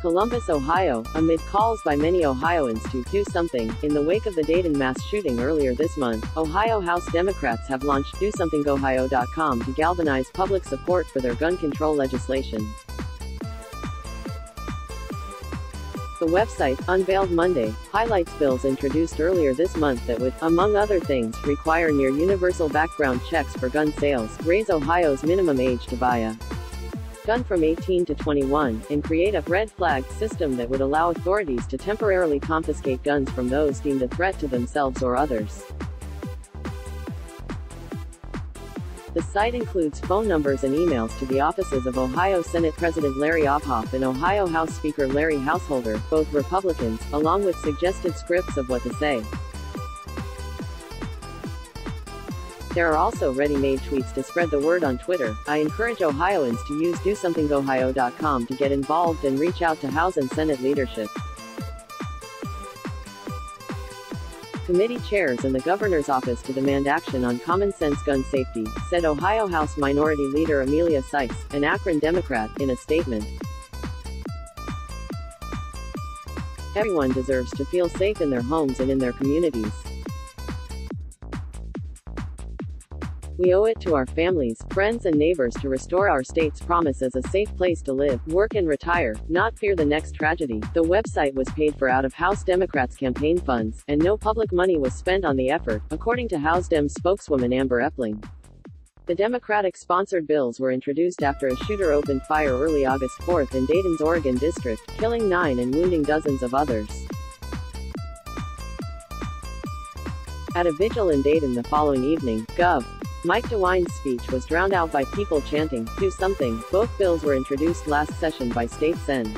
Columbus, Ohio, amid calls by many Ohioans to do something. In the wake of the Dayton mass shooting earlier this month, Ohio House Democrats have launched DoSomethingOhio.com to galvanize public support for their gun control legislation. The website, unveiled Monday, highlights bills introduced earlier this month that would, among other things, require near-universal background checks for gun sales, raise Ohio's minimum age to buy a gun from 18 to 21, and create a red flag system that would allow authorities to temporarily confiscate guns from those deemed a threat to themselves or others. The site includes phone numbers and emails to the offices of Ohio Senate President Larry Obhoff and Ohio House Speaker Larry Householder, both Republicans, along with suggested scripts of what to say. There are also ready-made tweets to spread the word on Twitter. I encourage Ohioans to use DoSomethingOhio.com to get involved and reach out to House and Senate leadership. Committee chairs and the governor's office to demand action on common-sense gun safety, said Ohio House Minority Leader Amelia Sykes, an Akron Democrat, in a statement. Everyone deserves to feel safe in their homes and in their communities. We owe it to our families, friends and neighbors to restore our state's promise as a safe place to live, work and retire, not fear the next tragedy. The website was paid for out of House Democrats' campaign funds, and no public money was spent on the effort, according to House Dems spokeswoman Amber Epling. The Democratic-sponsored bills were introduced after a shooter opened fire early August 4 in Dayton's Oregon district, killing 9 and wounding dozens of others. At a vigil in Dayton the following evening, Gov. Mike DeWine's speech was drowned out by people chanting, "Do something." Both bills were introduced last session by State Sen.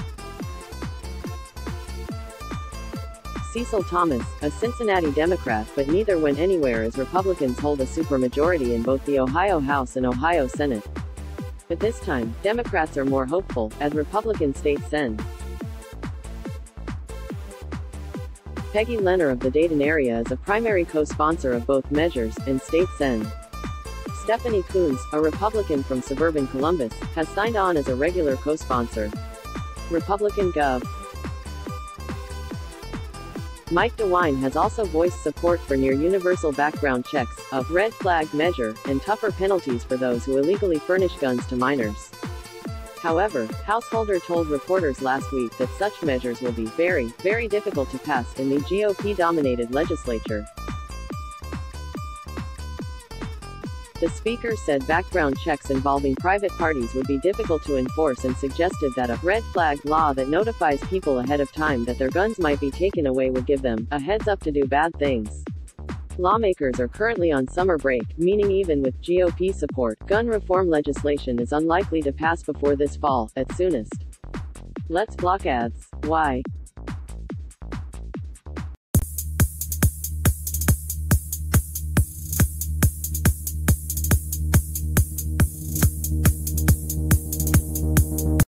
Cecil Thomas, a Cincinnati Democrat, but neither went anywhere as Republicans hold a supermajority in both the Ohio House and Ohio Senate. But this time, Democrats are more hopeful, as Republican State Sen. Peggy Lenner of the Dayton area is a primary co-sponsor of both measures, and State Sen. Stephanie Coons, a Republican from suburban Columbus, has signed on as a regular co-sponsor. Republican Gov. Mike DeWine has also voiced support for near-universal background checks, a red flag measure, and tougher penalties for those who illegally furnish guns to minors. However, Householder told reporters last week that such measures will be very, very difficult to pass in the GOP-dominated legislature. The speaker said background checks involving private parties would be difficult to enforce and suggested that a red flag law that notifies people ahead of time that their guns might be taken away would give them a heads up to do bad things. Lawmakers are currently on summer break, meaning even with GOP support, gun reform legislation is unlikely to pass before this fall, at soonest. Let's block ads. Why?